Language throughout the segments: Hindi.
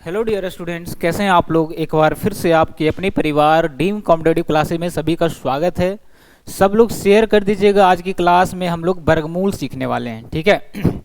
हेलो डियर स्टूडेंट्स, कैसे हैं आप लोग। एक बार फिर से आपके अपने परिवार डीम कॉम्पिटेटिव क्लासेस में सभी का स्वागत है। सब लोग शेयर कर दीजिएगा। आज की क्लास में हम लोग वर्गमूल सीखने वाले हैं, ठीक है।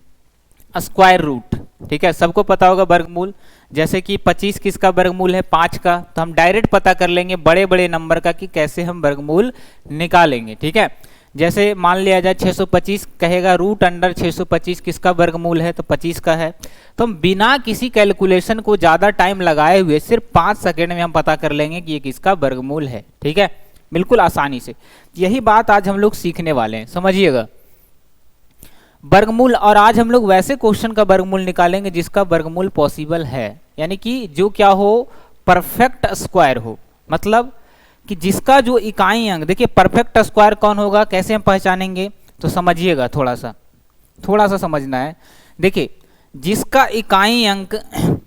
स्क्वायर रूट, ठीक है। सबको पता होगा वर्गमूल, जैसे कि 25 किसका वर्गमूल है, 5 का। तो हम डायरेक्ट पता कर लेंगे बड़े बड़े नंबर का कि कैसे हम वर्गमूल निकालेंगे, ठीक है। जैसे मान लिया जाए 625 कहेगा रूट अंडर 625 किसका वर्गमूल है, तो 25 का है। तो हम बिना किसी कैलकुलेशन को ज़्यादा टाइम लगाए हुए सिर्फ 5 सेकेंड में हम पता कर लेंगे कि ये किसका वर्गमूल है, ठीक है, बिल्कुल आसानी से। यही बात आज हम लोग सीखने वाले हैं, समझिएगा वर्गमूल। और आज हम लोग वैसे क्वेश्चन का वर्गमूल निकालेंगे जिसका वर्गमूल पॉसिबल है, यानी कि जो क्या हो, परफेक्ट स्क्वायर हो। मतलब कि जिसका जो इकाई अंक, देखिए परफेक्ट स्क्वायर कौन होगा, कैसे हम पहचानेंगे, तो समझिएगा, थोड़ा सा समझना है। देखिए जिसका इकाई अंक,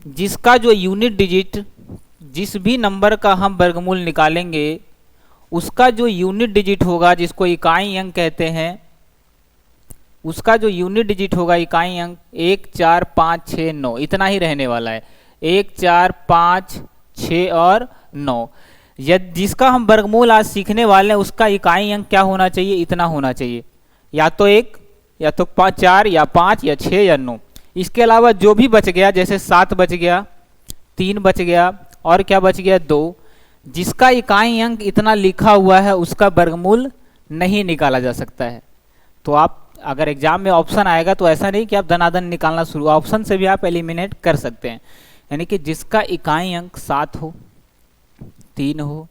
जिसका जो यूनिट डिजिट, जिस भी नंबर का हम वर्गमूल निकालेंगे उसका जो यूनिट डिजिट होगा, जिसको इकाई अंक कहते हैं, उसका जो यूनिट डिजिट होगा इकाई अंक 1 4 5 6 9 इतना ही रहने वाला है। 1 4 5 6 और 9। यदि जिसका हम वर्गमूल आज सीखने वाले हैं उसका इकाई अंक क्या होना चाहिए, इतना होना चाहिए। या तो 1 या तो 4 या 5 या 6 या 9। इसके अलावा जो भी बच गया, जैसे 7 बच गया, 3 बच गया और क्या बच गया 2, जिसका इकाई अंक इतना लिखा हुआ है उसका वर्गमूल नहीं निकाला जा सकता है। तो आप अगर एग्जाम में ऑप्शन आएगा तो ऐसा नहीं कि आप धनाधन निकालना शुरू, ऑप्शन से भी आप एलिमिनेट कर सकते हैं। यानी कि जिसका इकाई अंक 7 हो, 3 हो,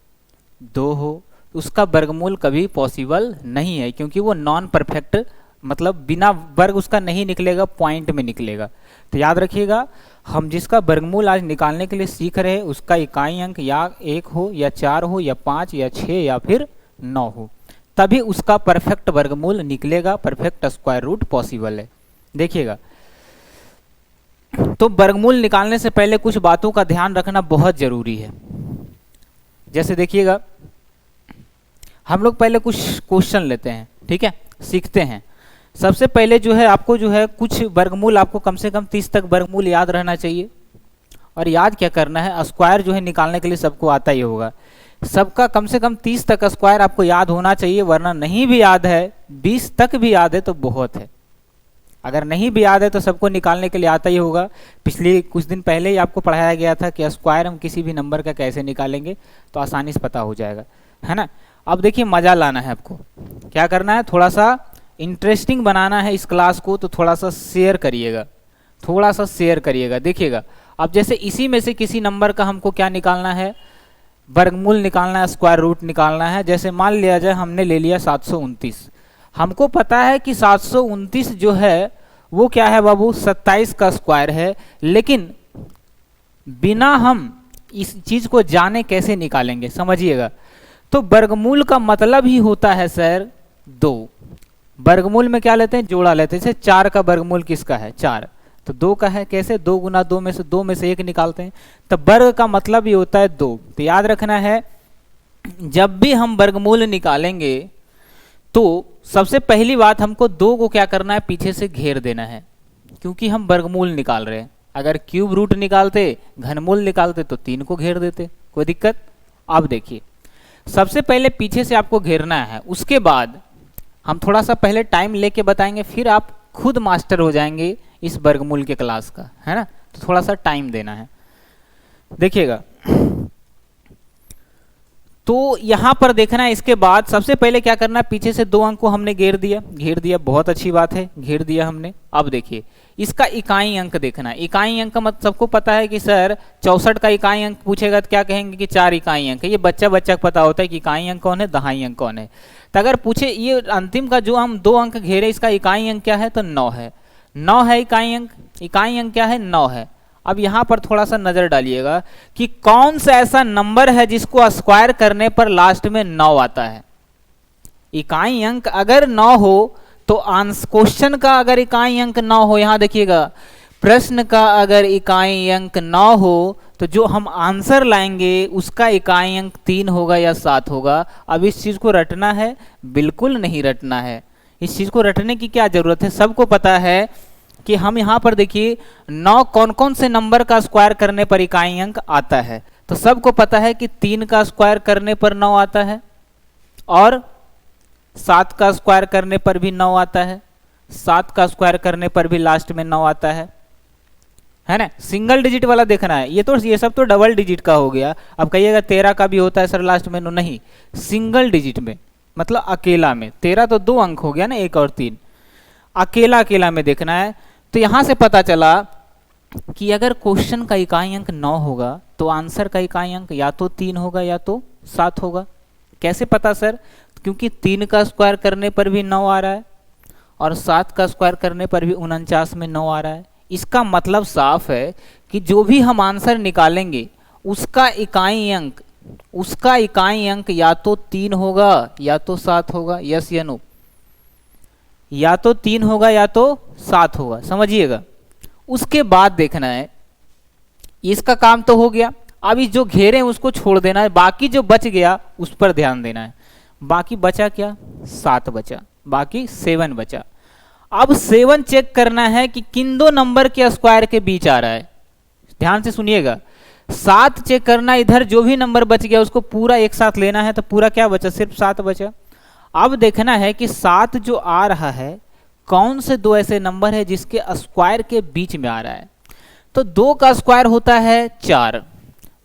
2 हो, उसका वर्गमूल कभी पॉसिबल नहीं है, क्योंकि वो नॉन परफेक्ट, मतलब बिना वर्ग उसका नहीं निकलेगा, पॉइंट में निकलेगा। तो याद रखिएगा, हम जिसका वर्गमूल आज निकालने के लिए सीख रहे हैं उसका इकाई अंक या 1 हो या 4 हो या 5 या 6 या फिर 9 हो, तभी उसका परफेक्ट वर्गमूल निकलेगा, परफेक्ट स्क्वायर रूट पॉसिबल है। देखिएगा, तो वर्गमूल निकालने से पहले कुछ बातों का ध्यान रखना बहुत जरूरी है। जैसे देखिएगा, हम लोग पहले कुछ क्वेश्चन लेते हैं, ठीक है, सीखते हैं। सबसे पहले जो है आपको जो है कुछ वर्गमूल, आपको कम से कम 30 तक वर्गमूल याद रहना चाहिए। और याद क्या करना है, स्क्वायर जो है निकालने के लिए सबको आता ही होगा, सबका कम से कम 30 तक स्क्वायर आपको याद होना चाहिए। वरना नहीं भी याद है, 20 तक भी याद है तो बहुत है। अगर नहीं भी याद है तो सबको निकालने के लिए आता ही होगा। पिछले कुछ दिन पहले ही आपको पढ़ाया गया था कि स्क्वायर हम किसी भी नंबर का कैसे निकालेंगे, तो आसानी से पता हो जाएगा, है ना। अब देखिए, मज़ा लाना है आपको, क्या करना है, थोड़ा सा इंटरेस्टिंग बनाना है इस क्लास को। तो थोड़ा सा शेयर करिएगा, थोड़ा सा शेयर करिएगा। देखिएगा, अब जैसे इसी में से किसी नंबर का हमको क्या निकालना है, वर्गमूल निकालना है, स्क्वायर रूट निकालना है। जैसे मान लिया जाए हमने ले लिया 729। हमको पता है कि 729 जो है वो क्या है बाबू, 27 का स्क्वायर है। लेकिन बिना हम इस चीज को जाने कैसे निकालेंगे, समझिएगा। तो वर्गमूल का मतलब ही होता है सर 2। वर्गमूल में क्या लेते हैं, जोड़ा लेते हैं। जैसे 4 का वर्गमूल किसका है, 4, तो 2 का है। कैसे, 2 गुना 2 में से 1 निकालते हैं। तो वर्ग का मतलब ही होता है 2। तो याद रखना है, जब भी हम वर्गमूल निकालेंगे तो सबसे पहली बात हमको 2 को क्या करना है, पीछे से घेर देना है, क्योंकि हम वर्गमूल निकाल रहे हैं। अगर क्यूब रूट निकालते, घनमूल निकालते तो 3 को घेर देते, कोई दिक्कत। अब देखिए, सबसे पहले पीछे से आपको घेरना है, उसके बाद हम थोड़ा सा पहले टाइम लेके बताएंगे, फिर आप खुद मास्टर हो जाएंगे इस वर्गमूल के क्लास का, है ना। तो थोड़ा सा टाइम देना है। देखिएगा, तो यहां पर देखना है। इसके बाद सबसे पहले क्या करना है, पीछे से 2 अंक को हमने घेर दिया, बहुत अच्छी बात है, घेर दिया हमने। अब देखिए, इसका इकाई अंक देखना है। इकाई अंक का मतलब सबको पता है कि सर 64 का इकाई अंक पूछेगा तो क्या कहेंगे कि 4 इकाई अंक है। ये बच्चा को पता होता है कि इकाई अंक कौन है, दहाई अंक कौन है। तो अगर पूछे ये अंतिम का जो हम 2 अंक घेरे, इसका इकाई अंक क्या है, तो 9 है। 9 है इकाई अंक, इकाई अंक क्या है, 9 है। अब यहां पर थोड़ा सा नजर डालिएगा कि कौन सा ऐसा नंबर है जिसको स्क्वायर करने पर लास्ट में 9 आता है। इकाई अंक अगर 9 हो तो क्वेश्चन का अगर इकाई अंक 9 हो, यहां देखिएगा, प्रश्न का अगर इकाई अंक 9 हो तो जो हम आंसर लाएंगे उसका इकाई अंक 3 होगा या 7 होगा। अब इस चीज को रटना है, बिल्कुल नहीं रटना है। इस चीज को रटने की क्या जरूरत है, सबको पता है कि हम यहाँ पर देखिए 9 कौन कौन से नंबर का स्क्वायर करने पर इकाई अंक आता है। तो सबको पता है कि 3 का स्क्वायर करने पर 9 आता है, और 7 का स्क्वायर करने पर भी 9 आता है, 7 का स्क्वायर करने पर भी लास्ट में 9 आता है ना। सिंगल डिजिट वाला देखना है, ये सब तो डबल डिजिट का हो गया। अब कहिएगा 13 का भी होता है सर लास्ट में, नहीं, सिंगल डिजिट में मतलब अकेला में। 13 तो 2 अंक हो गया ना, 1 और 3, अकेला अकेला में देखना है। तो यहां से पता चला कि अगर क्वेश्चन का इकाई अंक 9 होगा तो आंसर का इकाई अंक या तो 3 होगा या तो 7 होगा। कैसे पता सर? क्योंकि 3 का स्क्वायर करने पर भी 9 आ रहा है और 7 का स्क्वायर करने पर भी 49 में 9 आ रहा है। इसका मतलब साफ है कि जो भी हम आंसर निकालेंगे उसका इकाई अंक या तो 3 होगा या तो 7 होगा। यस या नो? या तो 3 होगा या तो 7 होगा, समझिएगा। उसके बाद देखना है, इसका काम तो हो गया। अब इस जो घेरे हैं उसको छोड़ देना है, बाकी जो बच गया उस पर ध्यान देना है। बाकी बचा क्या? 7 बचा, बाकी 7 बचा। अब 7 चेक करना है कि किन दो नंबर के स्क्वायर के बीच आ रहा है। ध्यान से सुनिएगा, 7 चेक करना, इधर जो भी नंबर बच गया उसको पूरा एक साथ लेना है, तो पूरा क्या बचा? सिर्फ 7 बचा। अब देखना है कि 7 जो आ रहा है कौन से दो ऐसे नंबर है जिसके स्क्वायर के बीच में आ रहा है। तो 2 का स्क्वायर होता है 4।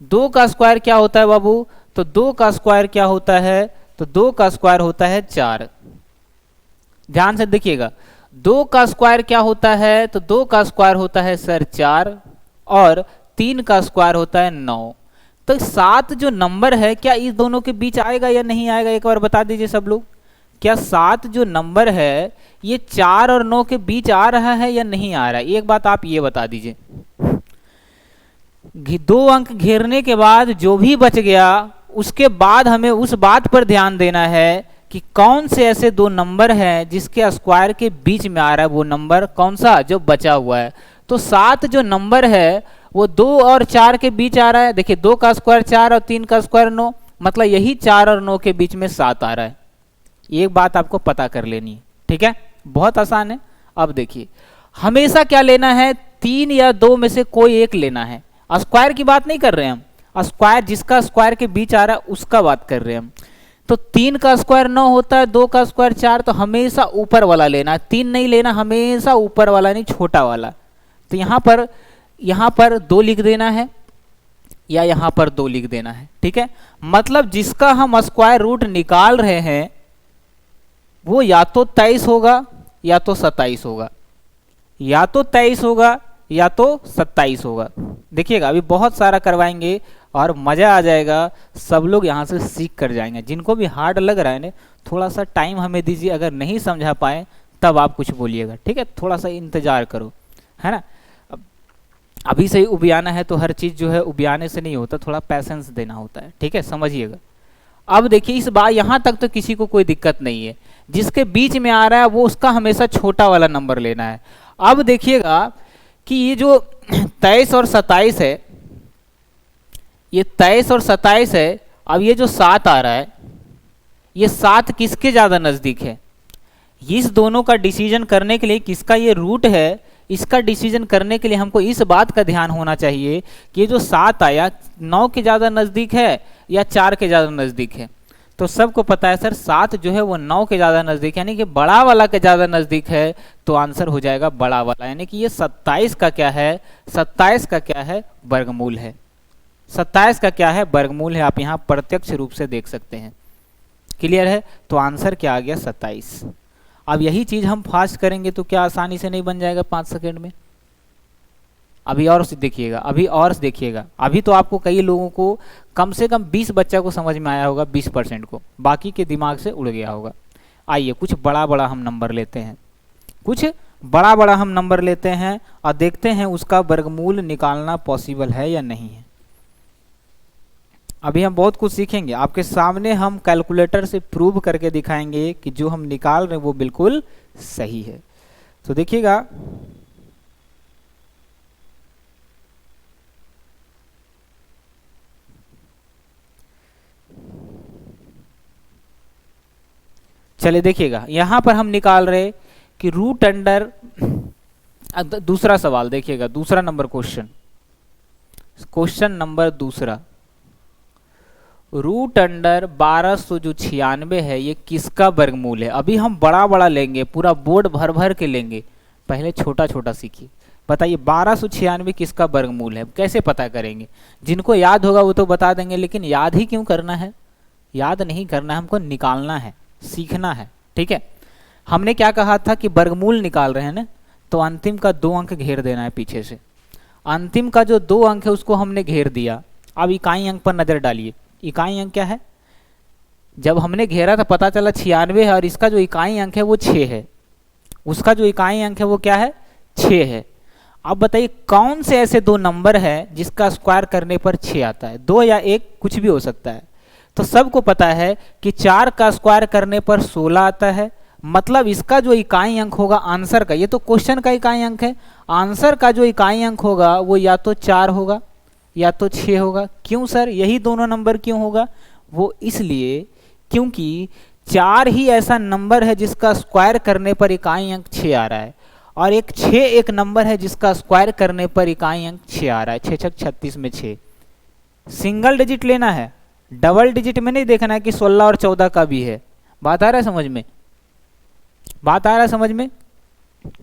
2 का स्क्वायर क्या होता है बाबू? तो 2 का स्क्वायर क्या होता है? तो 2 का स्क्वायर होता है 4। ध्यान से देखिएगा, 2 का स्क्वायर क्या होता है? तो 2 का स्क्वायर होता है सर 4, और 3 का स्क्वायर होता है 9। तो 7 जो नंबर है क्या इस दोनों के बीच आएगा या नहीं आएगा? एक बार बता दीजिए सब लोग, क्या 7 जो नंबर है ये 4 और 9 के बीच आ रहा है या नहीं आ रहा है? एक बात आप ये बता दीजिए। 2 अंक घेरने के बाद जो भी बच गया उसके बाद हमें उस बात पर ध्यान देना है कि कौन से ऐसे 2 नंबर हैं जिसके स्क्वायर के बीच में आ रहा है, वो नंबर कौन सा जो बचा हुआ है। तो 7 जो नंबर है वो 2 और 4 के बीच आ रहा है। देखिए 2 का स्क्वायर 4 और 3 का स्क्वायर 9, मतलब यही 4 और 9 के बीच में 7 आ रहा है। एक बात आपको पता कर लेनी है, ठीक है, बहुत आसान है। अब देखिए, हमेशा क्या लेना है? 3 या 2 में से कोई एक लेना है। स्क्वायर की बात नहीं कर रहे हैं हम, स्क्वायर जिसका स्क्वायर के बीच आ रहा है उसका बात कर रहे हैं हम। तो 3 का स्क्वायर 9 होता है, 2 का स्क्वायर 4, तो हमेशा ऊपर वाला लेना है, 3 नहीं लेना, हमेशा ऊपर वाला नहीं, छोटा वाला। तो यहाँ पर 2 लिख देना है या यहाँ पर 2 लिख देना है, ठीक है। मतलब जिसका हम स्क्वायर रूट निकाल रहे हैं वो या तो 23 होगा या तो 27 होगा, या तो 23 होगा या तो 27 होगा। देखिएगा अभी बहुत सारा करवाएंगे और मज़ा आ जाएगा, सब लोग यहाँ से सीख कर जाएंगे। जिनको भी हार्ड लग रहा है ना, थोड़ा सा टाइम हमें दीजिए, अगर नहीं समझा पाए तब आप कुछ बोलिएगा, ठीक है, थोड़ा सा इंतज़ार करो, है ना। अभी से ही उबियाना है तो हर चीज़ जो है उबियाने से नहीं होता, थोड़ा पैसेंस देना होता है, ठीक है, समझिएगा। अब देखिए इस बार यहाँ तक तो किसी को कोई दिक्कत नहीं है, जिसके बीच में आ रहा है वो उसका हमेशा छोटा वाला नंबर लेना है। अब देखिएगा कि ये जो 23 और 27 है, ये 23 और 27 है। अब ये जो 7 आ रहा है, ये 7 किसके ज़्यादा नज़दीक है? इस दोनों का डिसीजन करने के लिए किसका ये रूट है, इसका डिसीजन करने के लिए हमको इस बात का ध्यान होना चाहिए कि ये जो 7 आया 9 के ज़्यादा नज़दीक है या 4 के ज़्यादा नज़दीक है। तो सबको पता है सर 7 जो है वो 9 के ज़्यादा नज़दीक, यानी कि बड़ा वाला के ज़्यादा नज़दीक है, तो आंसर हो जाएगा बड़ा वाला। यानी कि ये 27 का क्या है? 27 का क्या है? वर्गमूल है। 27 का क्या है? वर्गमूल है। आप यहाँ प्रत्यक्ष रूप से देख सकते हैं। क्लियर है? तो आंसर क्या आ गया? 27। अब यही चीज़ हम फास्ट करेंगे तो क्या आसानी से नहीं बन जाएगा 5 सेकेंड में? अभी और देखिएगा, अभी और देखिएगा। अभी तो आपको कई लोगों को कम से कम 20 बच्चा को समझ में आया होगा, 20% को, बाकी के दिमाग से उड़ गया होगा। आइए कुछ बड़ा बड़ा हम नंबर लेते हैं, कुछ बड़ा बड़ा हम नंबर लेते हैं और देखते हैं उसका वर्गमूल निकालना पॉसिबल है या नहीं है। अभी हम बहुत कुछ सीखेंगे, आपके सामने हम कैलकुलेटर से प्रूव करके दिखाएंगे कि जो हम निकाल रहे हैं वो बिल्कुल सही है। तो देखिएगा, चलिए देखिएगा, यहां पर हम निकाल रहे कि रूट अंडर दूसरा सवाल देखिएगा, दूसरा नंबर क्वेश्चन, क्वेश्चन नंबर दूसरा, रूट अंडर 1296 है, ये किसका वर्गमूल है? अभी हम बड़ा बड़ा लेंगे, पूरा बोर्ड भर भर के लेंगे, पहले छोटा छोटा सीखिए। बताइए 1296 किसका वर्गमूल है, कैसे पता करेंगे? जिनको याद होगा वो तो बता देंगे, लेकिन याद ही क्यों करना है? याद नहीं करना है, हमको निकालना है, सीखना है, ठीक है। हमने क्या कहा था कि वर्गमूल निकाल रहे हैं ना, तो अंतिम का 2 अंक घेर देना है पीछे से। अंतिम का जो 2 अंक है उसको हमने घेर दिया। अब इकाई अंक पर नजर डालिए, इकाई अंक क्या है? जब हमने घेरा था पता चला 96 है, और इसका जो इकाई अंक है वो 6 है, उसका जो इकाई अंक है वो क्या है? 6 है। अब बताइए कौन से ऐसे 2 नंबर है जिसका स्क्वायर करने पर 6 आता है? 2 या 1 कुछ भी हो सकता है। तो सबको पता है कि 4 का स्क्वायर करने पर 16 आता है, मतलब इसका जो इकाई अंक होगा आंसर का, ये तो क्वेश्चन का इकाई अंक है, आंसर का जो इकाई अंक होगा वो या तो 4 होगा या तो 6 होगा। क्यों सर, यही दोनों नंबर क्यों होगा? वो इसलिए क्योंकि 4 ही ऐसा नंबर है जिसका स्क्वायर करने पर इकाई अंक 6 आ रहा है, और 6 एक नंबर है जिसका स्क्वायर करने पर इकाई अंक 6 आ रहा है। 6 छक 36 में 6। सिंगल डिजिट लेना है, डबल डिजिट में नहीं देखना है कि 16 और 14 का भी है। बात आ रहा है समझ में? बात आ रहा है समझ में?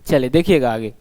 चलिए देखिएगा आगे।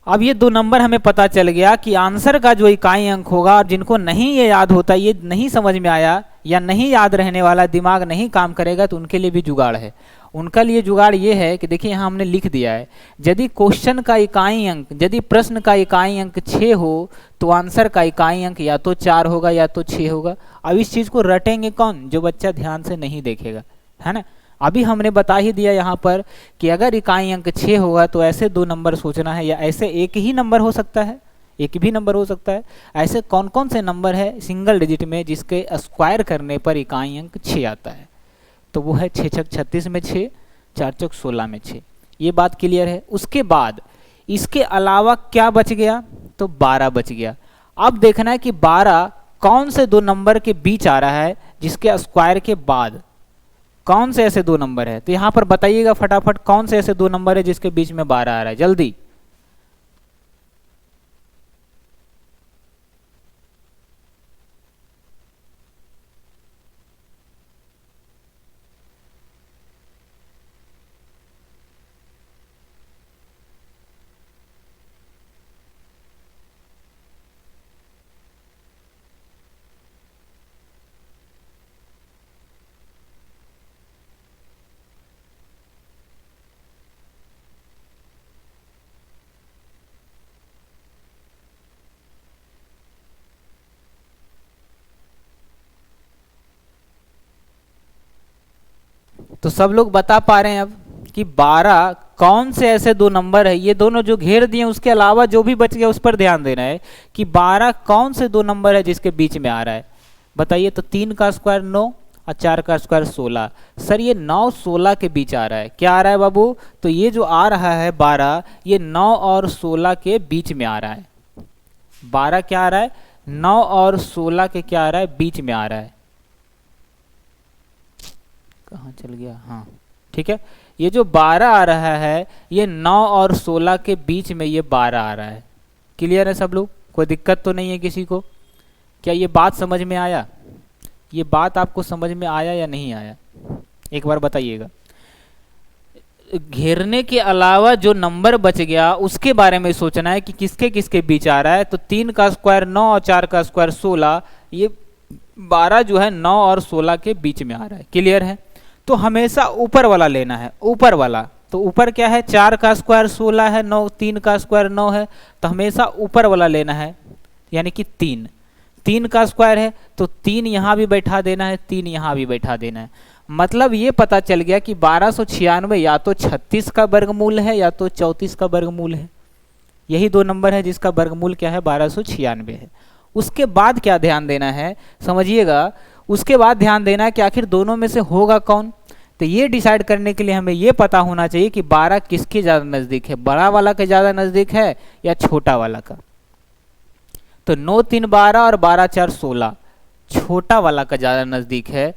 अब ये 2 नंबर हमें पता चल गया कि आंसर का जो इकाई अंक होगा, और जिनको नहीं ये याद होता, ये नहीं समझ में आया या नहीं याद रहने वाला, दिमाग नहीं काम करेगा, तो उनके लिए भी जुगाड़ है। उनका लिए जुगाड़ ये है कि देखिए यहाँ हमने लिख दिया है, यदि क्वेश्चन का इकाई अंक, यदि प्रश्न का इकाई अंक 6 हो तो आंसर का इकाई अंक या तो 4 होगा या तो 6 होगा। अब इस चीज़ को रटेंगे कौन? जो बच्चा ध्यान से नहीं देखेगा, है ना। अभी हमने बता ही दिया यहाँ पर कि अगर इकाई अंक 6 होगा तो ऐसे 2 नंबर सोचना है, या ऐसे एक ही नंबर हो सकता है, एक भी नंबर हो सकता है। ऐसे कौन कौन से नंबर है सिंगल डिजिट में जिसके स्क्वायर करने पर इकाई अंक 6 आता है? तो वो है 6 छक 36 में 6, 4 चौक 16 में 6। ये बात क्लियर है। उसके बाद इसके अलावा क्या बच गया? तो 12 बच गया। अब देखना है कि 12 कौन से 2 नंबर के बीच आ रहा है, जिसके स्क्वायर के बाद कौन से ऐसे 2 नंबर है। तो यहाँ पर बताइएगा फटाफट, कौन से ऐसे 2 नंबर है जिसके बीच में 12 आ रहा है, जल्दी। तो सब लोग बता पा रहे हैं अब कि 12 कौन से ऐसे 2 नंबर है। ये दोनों जो घेर दिए उसके अलावा जो भी बच गया उस पर ध्यान देना है कि 12 कौन से 2 नंबर है जिसके बीच में आ रहा है। बताइए। तो 3 का स्क्वायर 9 और 4 का स्क्वायर 16। सर ये 9 16 के बीच आ रहा है। क्या आ रहा है बाबू? तो ये जो आ रहा है 12, ये 9 और 16 के बीच में आ रहा है। 12 क्या आ रहा है? 9 और 16 के क्या आ रहा है? बीच में आ रहा है। कहाँ चल गया? हाँ ठीक है। ये जो 12 आ रहा है ये 9 और 16 के बीच में ये 12 आ रहा है। क्लियर है सब लोग? कोई दिक्कत तो नहीं है किसी को? क्या ये बात समझ में आया? ये बात आपको समझ में आया या नहीं आया? एक बार बताइएगा। घेरने के अलावा जो नंबर बच गया उसके बारे में सोचना है कि किसके किसके बीच आ रहा है। तो 3 का स्क्वायर 9 और 4 का स्क्वायर 16, ये 12 जो है 9 और 16 के बीच में आ रहा है। क्लियर है? तो हमेशा ऊपर वाला लेना है, ऊपर वाला। तो ऊपर क्या है? 4 का स्क्वायर 16 है, 9 3 का स्क्वायर 9 है, तो हमेशा ऊपर वाला लेना है, यानी कि 3। 3 का स्क्वायर है तो 3 यहाँ भी बैठा देना है, 3 यहाँ भी बैठा देना है। मतलब ये पता चल गया कि 1296 या तो 36 का वर्गमूल है या तो 34 का वर्गमूल है। यही 2 नंबर है जिसका वर्गमूल क्या है? 1296 है। उसके बाद क्या ध्यान देना है समझिएगा। उसके बाद ध्यान देना है कि आखिर दोनों में से होगा कौन। तो ये डिसाइड करने के लिए हमें ये पता होना चाहिए कि 12 किसके ज़्यादा नज़दीक है, बड़ा वाला के ज़्यादा नज़दीक है या छोटा वाला का। तो 9 3 12 और 12 4 16, छोटा वाला का ज़्यादा नज़दीक है।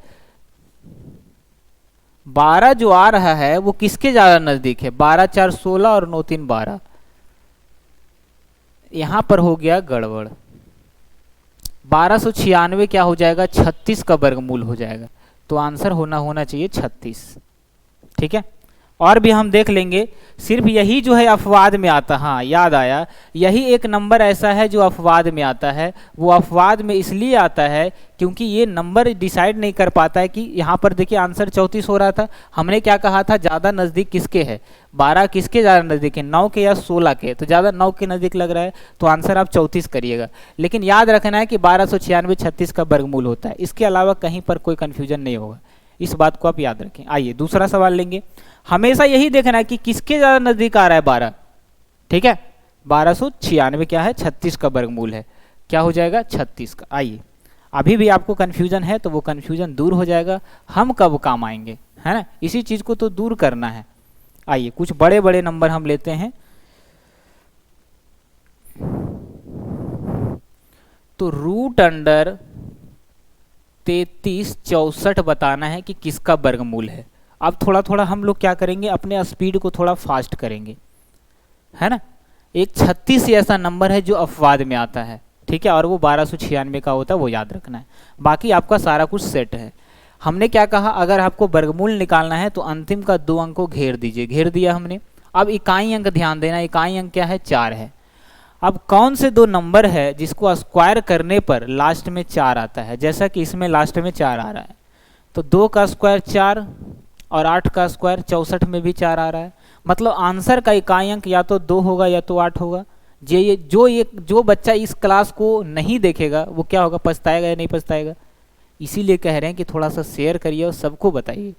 12 जो आ रहा है वो किसके ज़्यादा नज़दीक है? 12 4 16 और 9 3 12, यहाँ पर हो गया गड़बड़। 1296 क्या हो जाएगा, 36 का वर्गमूल हो जाएगा। तो आंसर होना चाहिए 36। ठीक है, और भी हम देख लेंगे। सिर्फ यही जो है अपवाद में आता, हाँ याद आया, यही एक नंबर ऐसा है जो अपवाद में आता है। वो अपवाद में इसलिए आता है क्योंकि ये नंबर डिसाइड नहीं कर पाता है कि यहाँ पर देखिए आंसर 34 हो रहा था। हमने क्या कहा था, ज़्यादा नज़दीक किसके है, 12 किसके ज़्यादा नज़दीक है, 9 के या 16 के, तो ज़्यादा 9 के नज़दीक लग रहा है, तो आंसर आप 34 करिएगा। लेकिन याद रखना है कि 1296 36 का वर्गमूल होता है, इसके अलावा कहीं पर कोई कन्फ्यूजन नहीं होगा, इस बात को आप याद रखें। आइए दूसरा सवाल लेंगे। हमेशा यही देखना है कि किसके ज्यादा नजदीक आ रहा है 12। ठीक है, 1296 क्या है, 36 का वर्गमूल है, क्या हो जाएगा 36 का। आइए, अभी भी आपको कन्फ्यूजन है तो वो कन्फ्यूजन दूर हो जाएगा, हम कब काम आएंगे, है ना, इसी चीज को तो दूर करना है। आइए कुछ बड़े बड़े नंबर हम लेते हैं। तो रूट अंडर 33 64 बताना है कि किसका वर्गमूल है। अब थोड़ा थोड़ा हम लोग क्या करेंगे, अपने स्पीड को थोड़ा फास्ट करेंगे, है ना। एक 36 ऐसा नंबर है जो अपवाद में आता है, ठीक है, और वो 1296 का होता है, वो याद रखना है। बाकी आपका सारा कुछ सेट है। हमने क्या कहा, अगर आपको वर्गमूल निकालना है तो अंतिम का 2 अंक को घेर दीजिए, घेर दिया हमने। अब इकाई अंक ध्यान देना, इकाई अंक क्या है, 4 है। अब कौन से 2 नंबर है जिसको स्क्वायर करने पर लास्ट में 4 आता है, जैसा कि इसमें लास्ट में 4 आ रहा है, तो 2 का स्क्वायर 4 और 8 का स्क्वायर 64 में भी 4 आ रहा है। मतलब आंसर का इकाई अंक या तो 2 होगा या तो 8 होगा। जो बच्चा इस क्लास को नहीं देखेगा वो क्या होगा, पछताएगा या नहीं पछताएगा। इसीलिए कह रहे हैं कि थोड़ा सा शेयर करिए और सबको बताइए,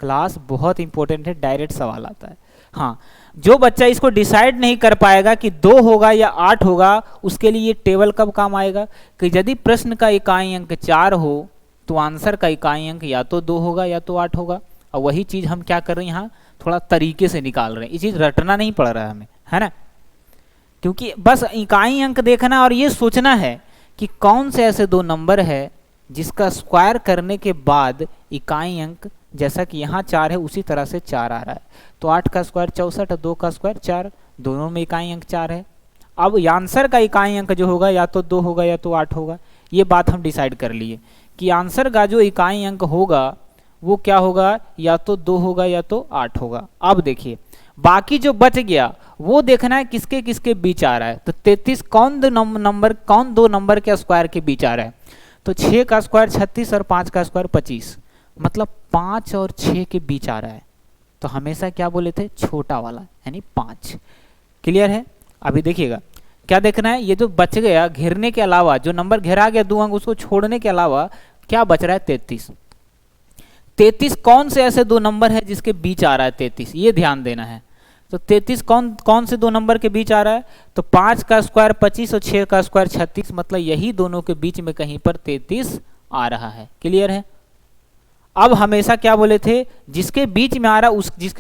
क्लास बहुत इंपॉर्टेंट है, डायरेक्ट सवाल आता है। हाँ, जो बच्चा इसको डिसाइड नहीं कर पाएगा कि 2 होगा या 8 होगा, उसके लिए ये टेबल कब काम आएगा कि यदि प्रश्न का इकाई अंक 4 हो तो आंसर का इकाई अंक या तो 2 होगा या तो 8 होगा। और वही चीज हम क्या कर रहे हैं, यहाँ थोड़ा तरीके से निकाल रहे हैं, ये चीज रटना नहीं पड़ रहा है हमें, है ना। क्योंकि बस इकाई अंक देखना और ये सोचना है कि कौन से ऐसे 2 नंबर है जिसका स्क्वायर करने के बाद इकाई अंक, जैसा कि यहाँ 4 है उसी तरह से 4 आ रहा है। तो 8 का स्क्वायर 64, 2 का स्क्वायर 4, दोनों में इकाई अंक 4 है। अब आंसर का इकाई अंक जो होगा या तो 2 होगा या तो 8 होगा। ये बात हम डिसाइड कर लिए कि आंसर का जो इकाई अंक होगा वो क्या होगा, या तो 2 होगा या तो 8 होगा। अब देखिए बाकी जो बच गया वो देखना है किसके किसके बीच आ रहा है। तो 33 कौन 2 नंबर के स्क्वायर के बीच आ रहा है, तो 6 का स्क्वायर 36 और 5 का स्क्वायर 25, मतलब 5 और 6 के बीच आ रहा है। तो हमेशा क्या बोले थे, छोटा वाला यानी 5। क्लियर है। अभी देखिएगा क्या देखना है, ये जो बच गया घेरने के अलावा, जो नंबर घेरा गया 2 अंक उसको छोड़ने के अलावा क्या बच रहा है, 33। 33 कौन से ऐसे 2 नंबर है जिसके बीच आ रहा है 33, ये ध्यान देना है। तो 33 कौन से 2 नंबर के बीच आ रहा है, तो 5 का स्क्वायर 25 और 6 का स्क्वायर 36, मतलब यही दोनों के बीच में कहीं पर 33 आ रहा है। क्लियर है। अब हमेशा क्या बोले थे, जिसके बीच में आ रहा है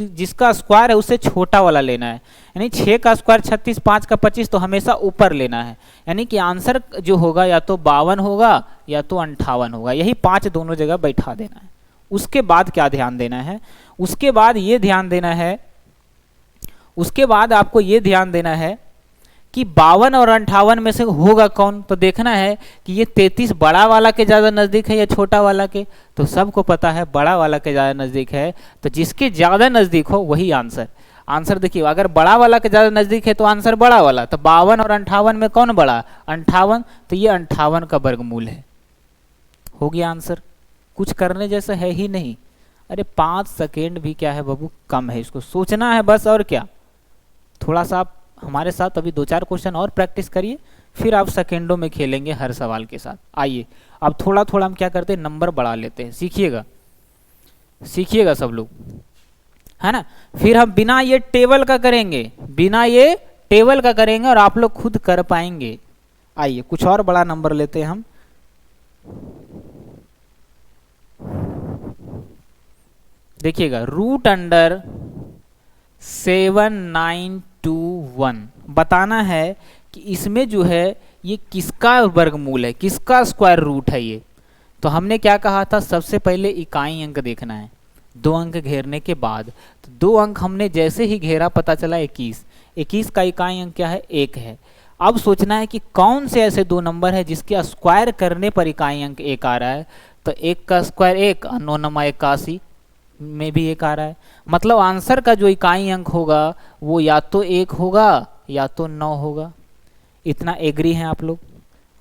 जिसका स्क्वायर है उससे छोटा वाला लेना है। यानी 6 का स्क्वायर 36, 5 का 25, तो हमेशा ऊपर लेना है। यानी कि आंसर जो होगा या तो 52 होगा या तो 58 होगा, यही 5 दोनों जगह बैठा देना है। उसके बाद क्या ध्यान देना है, उसके बाद ये ध्यान देना है, उसके बाद आपको ये ध्यान देना है कि 52 और 58 में से होगा कौन। तो देखना है कि ये 33 बड़ा वाला के ज़्यादा नज़दीक है या छोटा वाला के। तो सबको पता है बड़ा वाला के ज़्यादा नज़दीक है, तो जिसके ज़्यादा नज़दीक हो वही आंसर देखिए, अगर बड़ा वाला के ज़्यादा नज़दीक है तो आंसर बड़ा वाला। तो 52 और 58 में कौन बड़ा, 58, तो ये 58 का वर्गमूल है, हो गया आंसर। कुछ करने जैसा है ही नहीं। अरे 5 सेकेंड भी क्या है बाबू, कम है, इसको सोचना है बस, और क्या। थोड़ा सा आप हमारे साथ अभी 2-4 क्वेश्चन और प्रैक्टिस करिए, फिर आप सेकेंडों में खेलेंगे हर सवाल के साथ। आइए अब थोड़ा थोड़ा हम क्या करते हैं, नंबर बढ़ा लेते हैं। सीखिएगा सब लोग, है ना। फिर हम बिना ये टेबल का करेंगे और आप लोग खुद कर पाएंगे। आइए कुछ और बड़ा नंबर लेते हैं हम। देखिएगा, रूट अंडर 7921 बताना है कि इसमें जो है ये किसका वर्गमूल है, किसका स्क्वायर रूट है ये। तो हमने क्या कहा था, सबसे पहले इकाई अंक देखना है 2 अंक घेरने के बाद। तो 2 अंक हमने जैसे ही घेरा पता चला 21 का इकाई अंक क्या है, 1 है। अब सोचना है कि कौन से ऐसे दो नंबर है जिसके स्क्वायर करने पर इकाई अंक एक आ रहा है। तो एक का स्क्वायर एक, 9×81 में भी एक आ रहा है। मतलब आंसर का जो इकाई अंक होगा वो या तो एक होगा या तो 9 होगा। इतना एग्री हैं आप लोग?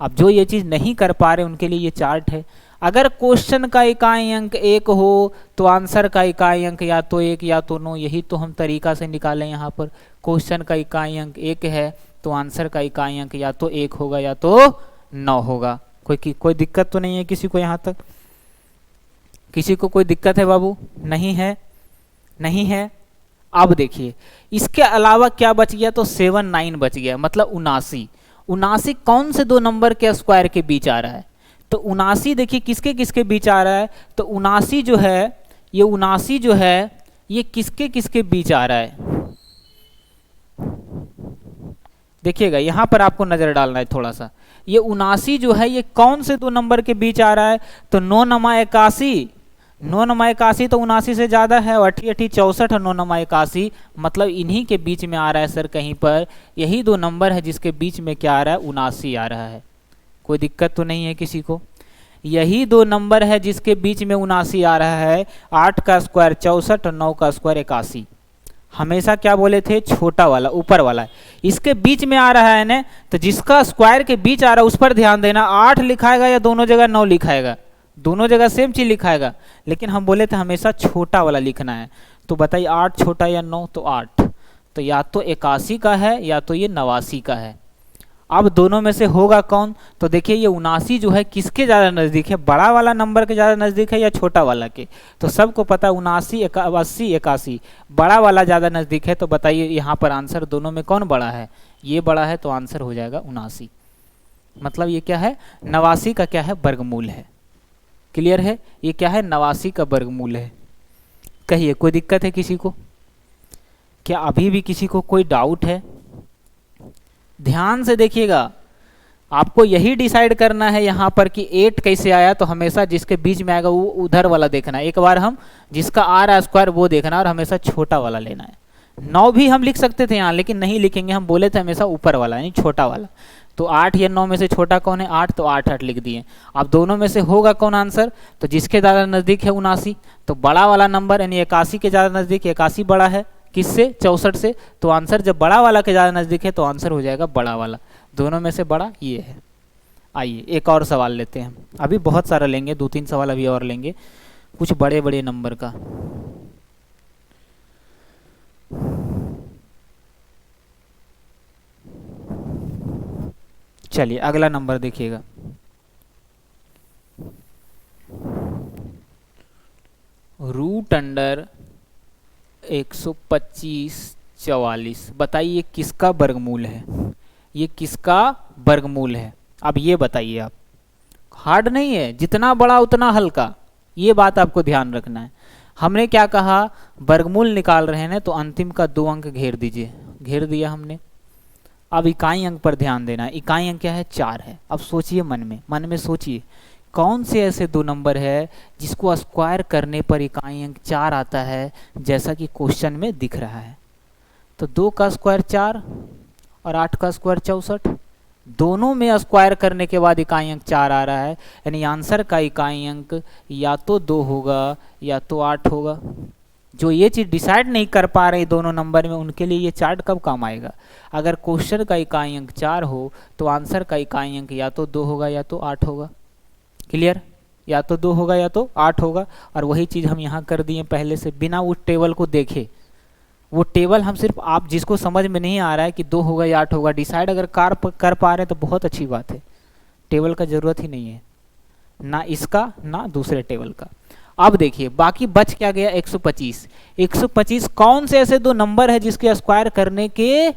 अब जो ये चीज़ नहीं कर पा रहे उनके लिए ये चार्ट है। अगर क्वेश्चन का इकाई अंक एक हो तो आंसर का इकाई अंक या तो एक या तो 9। यही तो हम तरीका से निकालें यहाँ पर। क्वेश्चन का इकाई अंक एक है तो आंसर का इकाई अंक या तो एक होगा या तो 9 होगा। कोई दिक्कत तो नहीं है किसी को? यहाँ तक किसी को कोई दिक्कत है बाबू? नहीं है? नहीं है। अब देखिए इसके अलावा क्या बच गया? तो 7 9 बच गया, मतलब 79। 79 कौन से दो नंबर के स्क्वायर के बीच आ रहा है? तो 79 देखिए किसके किसके बीच आ रहा है? तो 79 जो है ये 79 जो है ये किसके किसके बीच आ रहा है? देखिएगा यहाँ पर आपको नजर डालना है थोड़ा सा। ये 79 जो है ये कौन से दो नंबर के बीच आ रहा है? तो 9×81। 9×81 तो 79 से ज्यादा है, और 88 64 और 9×81 मतलब इन्हीं के बीच में आ रहा है सर कहीं पर। यही दो नंबर है जिसके बीच में क्या आ रहा है? 79 आ रहा है। कोई दिक्कत तो नहीं है किसी को? यही दो नंबर है जिसके बीच में 79 आ रहा है। 8 का स्क्वायर 64 और 9 का स्क्वायर 81। हमेशा क्या बोले थे? छोटा वाला, ऊपर वाला इसके बीच में आ रहा है ना। तो जिसका स्क्वायर के बीच आ रहा है उस पर ध्यान देना। 8 लिखाएगा या दोनों जगह 9 लिखाएगा? दोनों जगह सेम चीज लिखाएगा, लेकिन हम बोले थे हमेशा छोटा वाला लिखना है। तो बताइए 8 छोटा या 9? तो 8। तो या तो 81 का है या तो ये 89 का है। अब दोनों में से होगा कौन? तो देखिए ये 79 जो है किसके ज़्यादा नज़दीक है? बड़ा वाला नंबर के ज़्यादा नज़दीक है या छोटा वाला के? तो सबको पता 79 81 81 बड़ा वाला ज़्यादा नज़दीक है। तो बताइए यहाँ पर आंसर दोनों में कौन बड़ा है? ये बड़ा है, तो आंसर हो जाएगा 79। मतलब ये क्या है? 89 का क्या है? वर्गमूल है। क्लियर है? ये क्या है? 89 का वर्गमूल है। कहिए कोई दिक्कत है किसी को? क्या अभी भी किसी को कोई डाउट है? ध्यान से देखिएगा, आपको यही डिसाइड करना है यहाँ पर कि 8 कैसे आया। तो हमेशा जिसके बीच में आएगा वो उधर वाला देखना है। एक बार हम जिसका आ रहा है स्क्वायर वो देखना, और हमेशा छोटा वाला लेना है। 9 भी हम लिख सकते थे यहाँ, लेकिन नहीं लिखेंगे। हम बोले थे हमेशा ऊपर वाला यानी छोटा वाला। तो 8 या 9 में से छोटा कौन है? 8। तो 8 8 लिख दिए। अब दोनों में से होगा कौन आंसर? तो जिसके ज़्यादा नज़दीक है 79। तो बड़ा वाला नंबर यानी 81 के ज़्यादा नज़दीक, 81 बड़ा है किससे? 64 से। तो आंसर जब बड़ा वाला के ज़्यादा नज़दीक है तो आंसर हो जाएगा बड़ा वाला। दोनों में से बड़ा ये है। आइए एक और सवाल लेते हैं। अभी बहुत सारा लेंगे, 2-3 सवाल अभी और लेंगे, कुछ बड़े बड़े नंबर का। चलिए अगला नंबर देखिएगा। √125 बताइए किसका वर्गमूल है? ये किसका वर्गमूल है? अब ये बताइए आप। हार्ड नहीं है, जितना बड़ा उतना हल्का, ये बात आपको ध्यान रखना है। हमने क्या कहा? वर्गमूल निकाल रहे हैं तो अंतिम का 2 अंक घेर दीजिए। घेर दिया हमने। अब इकाई अंक पर ध्यान देना है। इकाई अंक क्या है? 4 है। अब सोचिए मन में सोचिए कौन से ऐसे दो नंबर है जिसको स्क्वायर करने पर इकाई अंक 4 आता है, जैसा कि क्वेश्चन में दिख रहा है। तो 2 का स्क्वायर 4 और 8 का स्क्वायर 64, दोनों में स्क्वायर करने के बाद इकाई अंक 4 आ रहा है। यानी आंसर का इकाई अंक या तो 2 होगा या तो 8 होगा। जो ये चीज़ डिसाइड नहीं कर पा रहे दोनों नंबर में, उनके लिए ये चार्ट कब काम आएगा? अगर क्वेश्चन का इकाई अंक 4 हो तो आंसर का इकाई अंक या तो 2 होगा या तो 8 होगा। क्लियर? या तो 2 होगा या तो 8 होगा। और वही चीज़ हम यहाँ कर दिए पहले से, बिना उस टेबल को देखे। वो टेबल हम सिर्फ, आप जिसको समझ में नहीं आ रहा है कि 2 होगा या 8 होगा, डिसाइड अगर कर पा रहे हैं तो बहुत अच्छी बात है। टेबल का ज़रूरत ही नहीं है, ना इसका ना दूसरे टेबल का। अब देखिए बाकी बच क्या गया? 125। 125 कौन से ऐसे दो नंबर है जिसके स्क्वायर करने के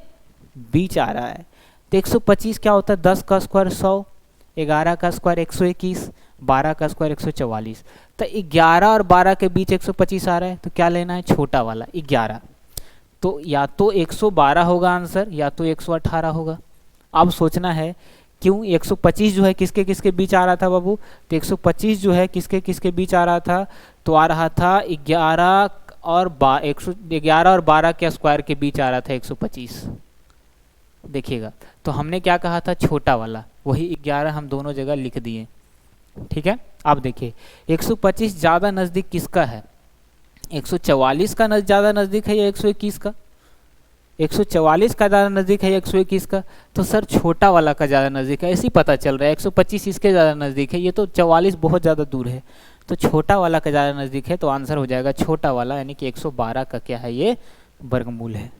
बीच आ रहा है? तो 125 क्या होता है? 10 का स्क्वायर 100, 11 का स्क्वायर 121, 12 का स्क्वायर 144। तो 11 और 12 के बीच 125 आ रहा है, तो क्या लेना है? छोटा वाला 11। तो या तो 112 होगा आंसर या तो 118 होगा। अब सोचना है क्यों 125 जो है किसके किसके बीच आ रहा था बाबू? तो 125 जो है किसके किसके बीच आ रहा था? तो आ रहा था 11 और 12 के स्क्वायर के बीच आ रहा था 125। देखिएगा, तो हमने क्या कहा था, छोटा वाला, वही 11 हम दोनों जगह लिख दिए। ठीक है, अब देखिए 125 ज़्यादा नज़दीक किसका है, 144 का ज़्यादा नज़दीक है या 121 का, 144 का ज़्यादा नज़दीक है या 121 का, तो सर छोटा वाला का ज़्यादा नज़दीक है, ऐसे ही पता चल रहा है। 125 इसके ज़्यादा नज़दीक है, ये तो 44 बहुत ज़्यादा दूर है, तो छोटा वाला का ज़्यादा नज़दीक है, तो आंसर हो जाएगा छोटा वाला, यानी कि 112 का क्या है, ये वर्गमूल है।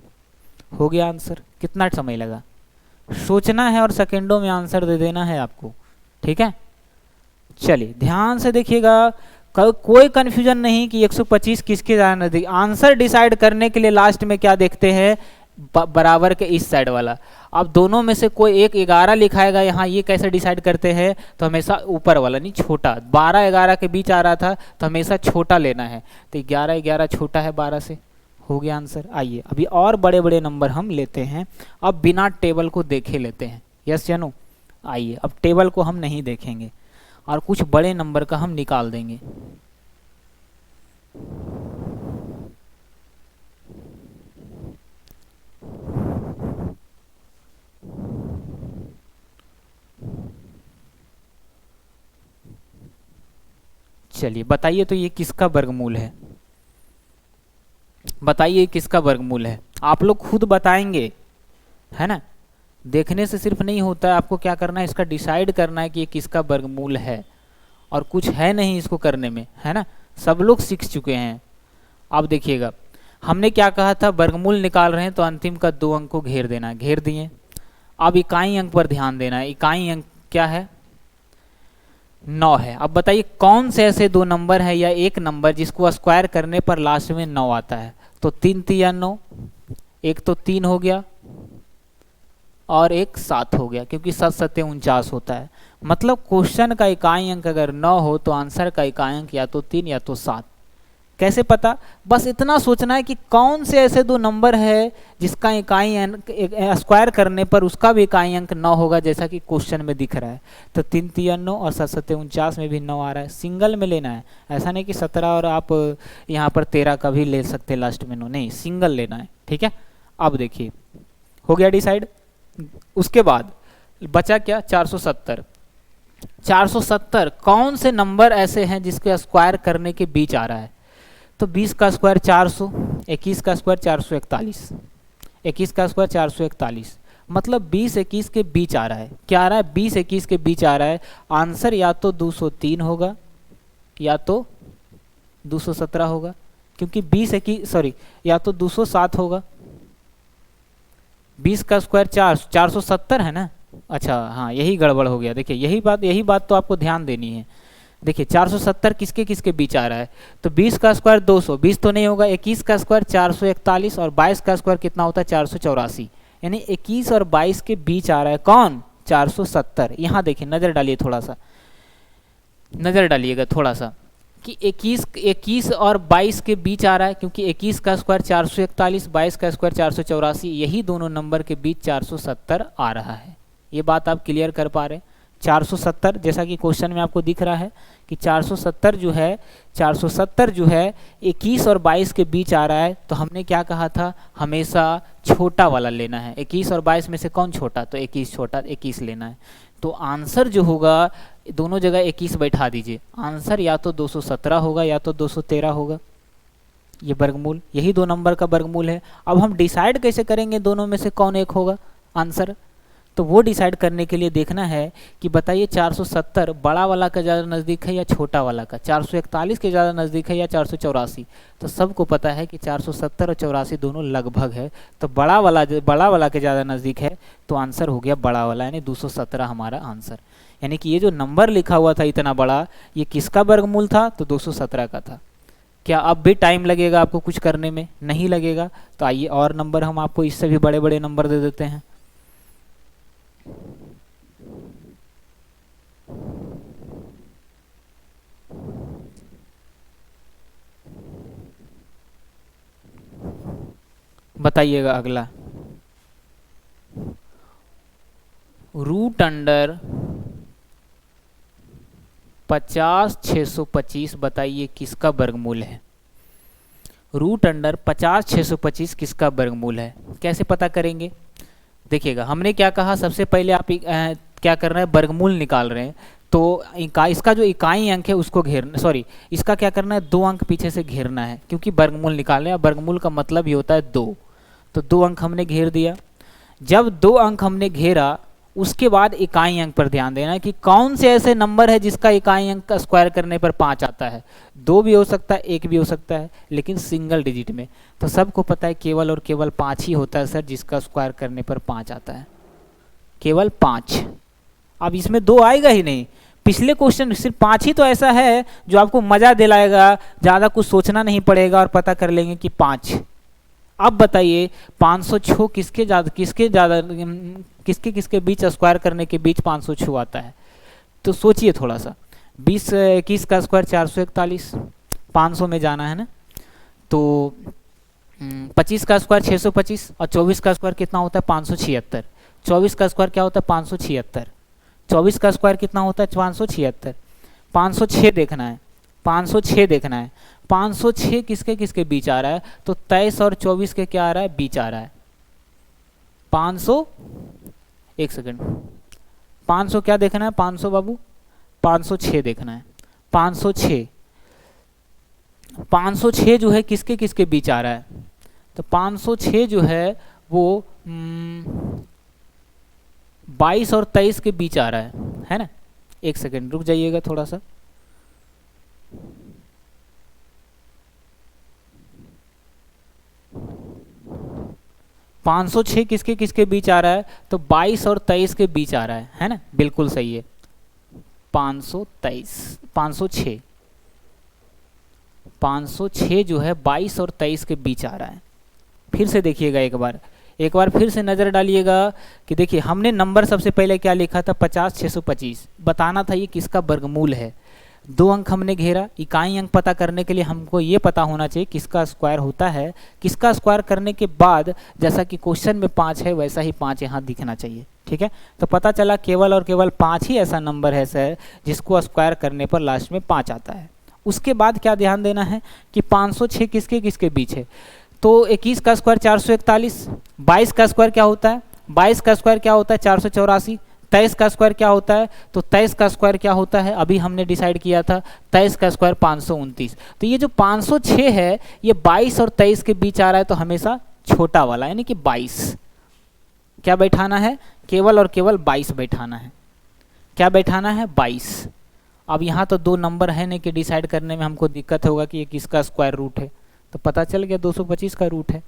हो गया आंसर। कितना समय लगा, सोचना है और सेकेंडों में आंसर दे देना है आपको। ठीक है, चलिए ध्यान से देखिएगा, कोई कंफ्यूजन नहीं कि 125 किसके ज़्यादा नज़दीक। आंसर डिसाइड करने के लिए लास्ट में क्या देखते हैं, बराबर के इस साइड वाला। अब दोनों में से कोई एक 11 लिखाएगा यहाँ, ये कैसे डिसाइड करते हैं, तो हमेशा ऊपर वाला नहीं छोटा, 12-11 के बीच आ रहा था तो हमेशा छोटा लेना है, तो 11-11 छोटा है 12 से। हो गया आंसर। आइए अभी और बड़े बड़े नंबर हम लेते हैं, अब बिना टेबल को देखे लेते हैं, यस या नो। आइए अब टेबल को हम नहीं देखेंगे और कुछ बड़े नंबर का हम निकाल देंगे। चलिए बताइए तो ये किसका वर्गमूल है, बताइए किसका वर्गमूल है, आप लोग खुद बताएंगे, है ना। देखने से सिर्फ नहीं होता है, आपको क्या करना है, इसका डिसाइड करना है कि ये किसका वर्गमूल है, और कुछ है नहीं इसको करने में, है ना, सब लोग सीख चुके हैं। अब देखिएगा, हमने क्या कहा था, वर्गमूल निकाल रहे हैं तो अंतिम का 2 अंक को घेर देना, घेर दिए। अब इकाई अंक पर ध्यान देना है, इकाई अंक क्या है, 9 है। अब बताइए कौन से ऐसे 2 नंबर है या एक नंबर जिसको स्क्वायर करने पर लास्ट में 9 आता है, तो 3 3 9, एक तो 3 हो गया और एक 7 हो गया, क्योंकि 7 7 49 होता है। मतलब क्वेश्चन का इकाई अंक अगर 9 हो तो आंसर का इकाई अंक या तो 3 या तो 7। कैसे पता, बस इतना सोचना है कि कौन से ऐसे 2 नंबर है जिसका इकाई अंक स्क्वायर करने पर उसका भी इकाई अंक 9 होगा, जैसा कि क्वेश्चन में दिख रहा है। तो 3 3 9 और 7 7 49 में भी 9 आ रहा है, सिंगल में लेना है, ऐसा नहीं कि 17 और आप यहाँ पर 13 का भी ले सकते लास्ट में, नहीं, सिंगल लेना है। ठीक है, अब देखिए हो गया डिसाइड। उसके बाद बचा क्या, 470। 470 कौन से नंबर ऐसे हैं जिसके स्क्वायर करने के बीच आ रहा है, तो 20 का स्क्वायर 400, 21 का स्क्वायर 441, 21 का स्क्वायर 441, मतलब 20 21 के बीच आ रहा है। क्या आ रहा है, 20 21 के बीच आ रहा है। आंसर या तो 203 होगा या तो 217 होगा, क्योंकि 20 21 सॉरी या तो 207 होगा। 20 का स्क्वायर 470 है ना, अच्छा हाँ यही गड़बड़ हो गया। देखिए यही बात तो आपको ध्यान देनी है। देखिए 470 किसके किसके बीच आ रहा है, तो 20 का स्क्वायर 200, 20 तो नहीं होगा, 21 का स्क्वायर 441 और 22 का स्क्वायर कितना होता है 484, यानी 21 और 22 के बीच आ रहा है कौन, 470। यहाँ देखिए नज़र डालिए, थोड़ा सा नज़र डालिएगा थोड़ा सा कि 21 और 22 के बीच आ रहा है, क्योंकि 21 का स्क्वायर 441, 22 का स्क्वायर 484, यही दोनों नंबर के बीच 470 आ रहा है। ये बात आप क्लियर कर पा रहे हैं। 470 जैसा कि क्वेश्चन में आपको दिख रहा है कि 470 जो है 21 और 22 के बीच आ रहा है, तो हमने क्या कहा था, हमेशा छोटा वाला लेना है। 21 और 22 में से कौन छोटा, तो 21 छोटा, 21 लेना है। तो आंसर जो होगा, दोनों जगह 21 बैठा दीजिए, आंसर या तो 217 होगा या तो 213 होगा। ये वर्गमूल, यही 2 नंबर का वर्गमूल है। अब हम डिसाइड कैसे करेंगे दोनों में से कौन एक होगा आंसर, तो वो डिसाइड करने के लिए देखना है कि बताइए 470 बड़ा वाला का ज़्यादा नज़दीक है या छोटा वाला का, 441 के ज़्यादा नज़दीक है या 484। तो सबको पता है कि 470 और 84 दोनों लगभग है, तो बड़ा वाला के ज़्यादा नज़दीक है, तो आंसर हो गया बड़ा वाला, यानी 217 हमारा आंसर। यानी कि ये जो नंबर लिखा हुआ था इतना बड़ा, ये किसका वर्गमूल था, तो 217 का था। क्या अब भी टाइम लगेगा आपको कुछ करने में, नहीं लगेगा। तो आइए और नंबर हम आपको इससे भी बड़े बड़े नंबर दे देते हैं। बताइएगा अगला, रूट अंडर 50 625, बताइए किसका वर्गमूल है। रूट अंडर 50 625 किसका वर्गमूल है, कैसे पता करेंगे, देखिएगा हमने क्या कहा, सबसे पहले आप क्या कर रहे हैं, वर्गमूल निकाल रहे हैं। तो इसका जो इकाई अंक है उसको घेरना, सॉरी इसका क्या करना है, 2 अंक पीछे से घेरना है, क्योंकि वर्गमूल निकाल रहे हैं। वर्गमूल का मतलब ही होता है 2। तो 2 अंक हमने घेर दिया। जब 2 अंक हमने घेरा, उसके बाद इकाई अंक पर ध्यान देना कि कौन से ऐसे नंबर है जिसका इकाई अंक का स्क्वायर करने पर 5 आता है। 2 भी हो सकता है, 1 भी हो सकता है, लेकिन सिंगल डिजिट में। तो सबको पता है केवल और केवल 5 ही होता है सर जिसका स्क्वायर करने पर 5 आता है, केवल 5। अब इसमें 2 आएगा ही नहीं। पिछले क्वेश्चन सिर्फ 5 ही तो ऐसा है जो आपको मजा दिलाएगा, ज़्यादा कुछ सोचना नहीं पड़ेगा और पता कर लेंगे कि 5। अब बताइए 506 किसके बीच स्क्वायर करने के बीच 506 आता है। तो सोचिए थोड़ा सा, 20 21 का स्क्वायर 441, 500 में जाना है ना। तो 25 का स्क्वायर 625 और 24 का स्क्वायर कितना होता है 576। 24 का स्क्वायर क्या होता है 576। 24 का स्क्वायर कितना होता है 576। 506 देखना है, 506 देखना है। 506 किसके किसके बीच आ रहा है, तो 23 और 24 के क्या आ रहा है, बीच आ रहा है। 500, एक सेकंड, 500 क्या देखना है 500 बाबू, 506 देखना है। 506 जो है किसके किसके बीच आ रहा है, तो 506 जो है वो 22 और 23 के बीच आ रहा है ना। एक सेकंड रुक जाइएगा थोड़ा सा। पाँच सौ छः किसके किसके बीच आ रहा है, तो 22 और 23 के बीच आ रहा है ना, बिल्कुल सही है। 523, 506, 506 जो है 22 और 23 के बीच आ रहा है। फिर से देखिएगा एक बार फिर से नज़र डालिएगा कि देखिए हमने नंबर सबसे पहले क्या लिखा था 50 625, बताना था ये किसका वर्गमूल है। 2 अंक हमने घेरा, इकाई अंक पता करने के लिए हमको ये पता होना चाहिए किसका स्क्वायर होता है। किसका स्क्वायर करने के बाद जैसा कि क्वेश्चन में 5 है वैसा ही 5 यहाँ दिखना चाहिए, ठीक है। तो पता चला केवल और केवल 5 ही ऐसा नंबर है सर जिसको स्क्वायर करने पर लास्ट में 5 आता है। उसके बाद क्या ध्यान देना है कि 506 किसके किसके बीच है, तो 21 का स्क्वायर 441, 22 का स्क्वायर क्या होता है, 22 का स्क्वायर क्या होता है 484, 23 का स्क्वायर क्या होता है, तो 23 का स्क्वायर क्या होता है अभी हमने डिसाइड किया था, 23 का स्क्वायर 529। तो ये जो 506 है ये 22 और 23 के बीच आ रहा है, तो हमेशा छोटा वाला यानी कि 22 क्या बैठाना है, केवल और केवल 22 बैठाना है। क्या बैठाना है 22। अब यहाँ तो 2 नंबर है नहीं कि डिसाइड करने में हमको दिक्कत होगा कि ये किसका स्क्वायर रूट है, तो पता चल गया 225 का रूट है।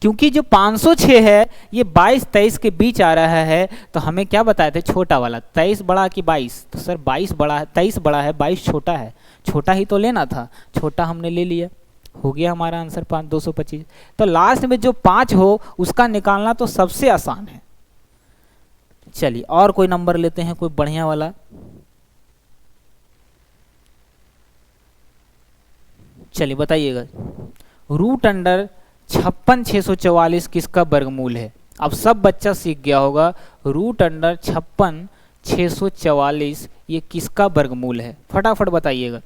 क्योंकि जो 506 है ये 22-23 के बीच आ रहा है, तो हमें क्या बताए थे छोटा वाला 23 बड़ा कि 22, तो सर 22 बड़ा है, 23 बड़ा है 22 छोटा है, छोटा ही तो लेना था, छोटा हमने ले लिया, हो गया हमारा आंसर 225। तो लास्ट में जो 5 हो उसका निकालना तो सबसे आसान है। चलिए और कोई नंबर लेते हैं, कोई बढ़िया वाला। चलिए बताइएगा, रूट अंडर 56,644 किसका वर्गमूल है। अब सब बच्चा सीख गया होगा रूट अंडर 56,644 ये किसका वर्गमूल है, फटाफट बताइएगा।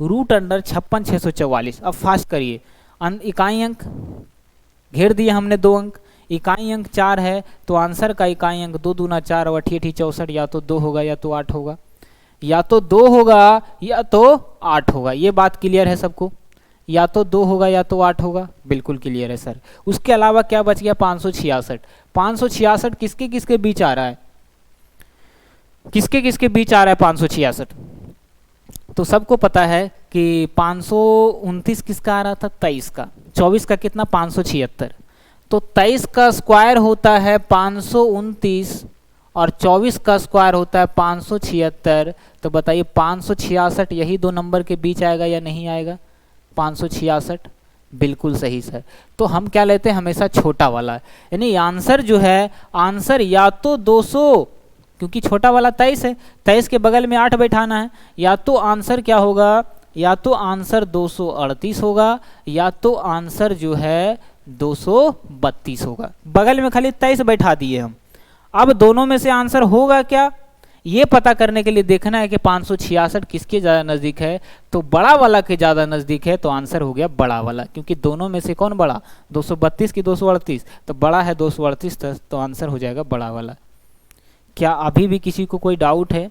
रूट अंडर 56,644, अब फास्ट करिए। इकाई अंक घेर दिए हमने 2 अंक, इकाई अंक 4 है तो आंसर का इकाई अंक 2 दूना 4 और 8 64, या तो 2 होगा या तो 8 होगा, या तो 2 होगा या तो 8 होगा। ये बात क्लियर है सबको, या तो 2 होगा या तो 8 होगा, बिल्कुल क्लियर है सर। उसके अलावा क्या बच गया 566। 566 किसके किसके बीच आ रहा है, किसके किसके बीच आ रहा है 566, तो सबको पता है कि 529 किसका आ रहा था 23 का, 24 का कितना 576, तो 23 का स्क्वायर होता है 529 और 24 का स्क्वायर होता है 576। तो बताइए 566 यही 2 नंबर के बीच आएगा या नहीं आएगा, 566 बिल्कुल सही सर। तो हम क्या लेते हैं हमेशा छोटा वाला, यानी आंसर जो है, आंसर या तो 200, क्योंकि छोटा वाला 23 है, 23 के बगल में 8 बैठाना है, या तो आंसर क्या होगा, या तो आंसर 238 होगा, या तो आंसर जो है 232 होगा। बगल में खाली 23 बैठा दिए हम। अब दोनों में से आंसर होगा क्या, ये पता करने के लिए देखना है कि 566 किसके ज़्यादा नज़दीक है, तो बड़ा वाला के ज़्यादा नज़दीक है, तो आंसर हो गया बड़ा वाला, क्योंकि दोनों में से कौन बड़ा, 232 की 238, तो बड़ा है 238, तो आंसर हो जाएगा बड़ा वाला। क्या अभी भी किसी को कोई डाउट है?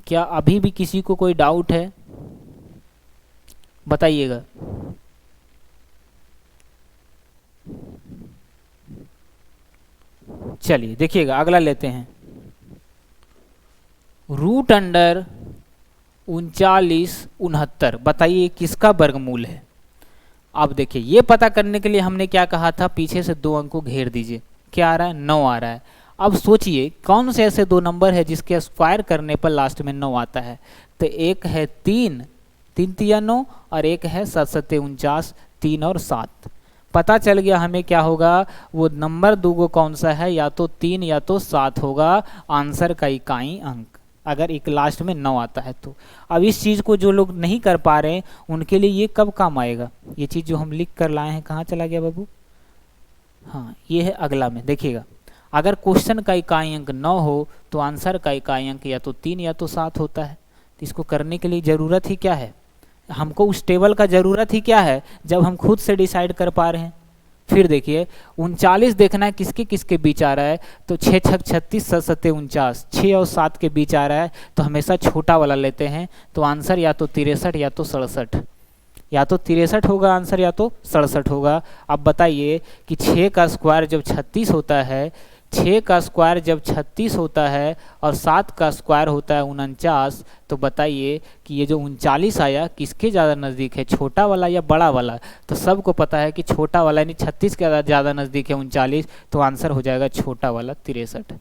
क्या अभी भी किसी को कोई डाउट है? बताइएगा। चलिए देखिएगा, अगला लेते हैं। रूट अंडर 3969 बताइए किसका वर्गमूल है। अब देखिए, ये पता करने के लिए हमने क्या कहा था, पीछे से 2 अंक को घेर दीजिए। क्या आ रहा है, 9 आ रहा है। अब सोचिए कौन से ऐसे 2 नंबर है जिसके स्क्वायर करने पर लास्ट में 9 आता है। तो एक है 3 3 9, और एक है 7 7 49, 3 और 7। पता चल गया हमें क्या होगा, वो नंबर 2 को कौन सा है, या तो 3 या तो 7 होगा आंसर का इकाई अंक, अगर एक लास्ट में 9 आता है तो। अब इस चीज़ को जो लोग नहीं कर पा रहे हैं उनके लिए ये कब काम आएगा, ये चीज़ जो हम लिख कर लाए हैं, कहाँ चला गया बाबू, हाँ ये है अगला में। देखिएगा, अगर क्वेश्चन का इकाई अंक 9 हो तो आंसर का इकाई अंक या तो 3 या तो 7 होता है। तो इसको करने के लिए ज़रूरत ही क्या है, हमको उस टेबल का ज़रूरत ही क्या है जब हम खुद से डिसाइड कर पा रहे हैं। फिर देखिए 39 देखना है किसके किसके बीच आ रहा है, तो 6 6 36, 7 7 49, 6 और 7 के बीच आ रहा है, तो हमेशा छोटा वाला लेते हैं। तो आंसर या तो 63 या तो 67, या तो 63 होगा आंसर या तो 67 होगा। अब बताइए कि 6 का स्क्वायर जब 36 होता है, 6 का स्क्वायर जब 36 होता है और 7 का स्क्वायर होता है 49, तो बताइए कि ये जो 39 आया किसके ज़्यादा नज़दीक है, छोटा वाला या बड़ा वाला। तो सबको पता है कि छोटा वाला यानी 36 के ज़्यादा नज़दीक है 39, तो आंसर हो जाएगा छोटा वाला 63।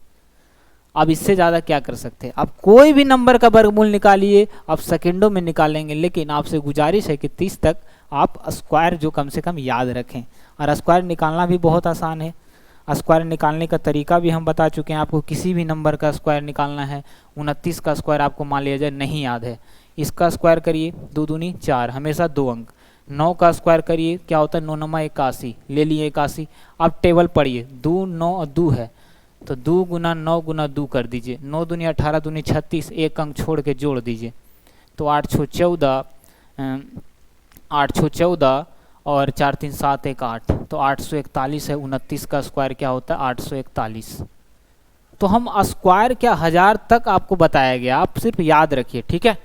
अब इससे ज़्यादा क्या कर सकते हैं, आप कोई भी नंबर का वर्गमूल निकालिए, आप सेकेंडों में निकालेंगे, लेकिन आपसे गुजारिश है कि 30 तक आप स्क्वायर जो कम से कम याद रखें। और स्क्वायर निकालना भी बहुत आसान है, स्क्वायर निकालने का तरीका भी हम बता चुके हैं आपको। किसी भी नंबर का स्क्वायर निकालना है, 29 का स्क्वायर आपको मान लिया जाए नहीं याद है, इसका स्क्वायर करिए, 2 दूनी 4, हमेशा 2 अंक। 9 का स्क्वायर करिए, क्या होता है, 9 9 81, ले लिए 81। अब टेबल पढ़िए, 2 9 और 2 है, तो 2 गुना 9 गुना 2 कर दीजिए, 9 दूनी 18, दूनी 36, एक अंक छोड़ के जोड़ दीजिए, तो 8 6 14, 8 6 14 और 4 3 7 1 8, तो 841 है। 29 का स्क्वायर क्या होता है, 841। तो हम स्क्वायर क्या 1000 तक आपको बताया गया, आप सिर्फ याद रखिए, ठीक है।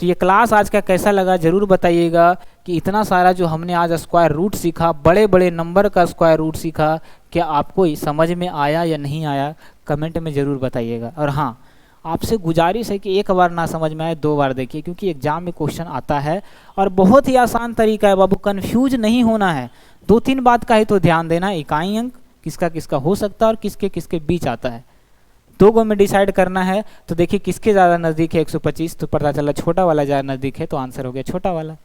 तो ये क्लास आज का कैसा लगा ज़रूर बताइएगा, कि इतना सारा जो हमने आज स्क्वायर रूट सीखा, बड़े बड़े नंबर का स्क्वायर रूट सीखा, क्या आपको समझ में आया या नहीं आया, कमेंट में ज़रूर बताइएगा। और हाँ, आपसे गुजारिश है कि एक बार ना समझ में आए 2 बार देखिए, क्योंकि एग्जाम में क्वेश्चन आता है और बहुत ही आसान तरीका है बाबू, कंफ्यूज नहीं होना है। 2-3 बात का ही तो ध्यान देना है, इकाई अंक किसका किसका हो सकता है और किसके किसके बीच आता है, 2 गो में डिसाइड करना है। तो देखिए किसके ज़्यादा नज़दीक है 125, तो पता चला छोटा वाला ज़्यादा नज़दीक है, तो आंसर हो गया छोटा वाला।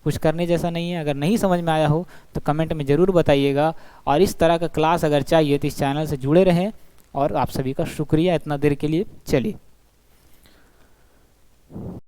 कुछ करने जैसा नहीं है। अगर नहीं समझ में आया हो तो कमेंट में ज़रूर बताइएगा, और इस तरह का क्लास अगर चाहिए तो इस चैनल से जुड़े रहें। और आप सभी का शुक्रिया इतना देर के लिए। चलिए।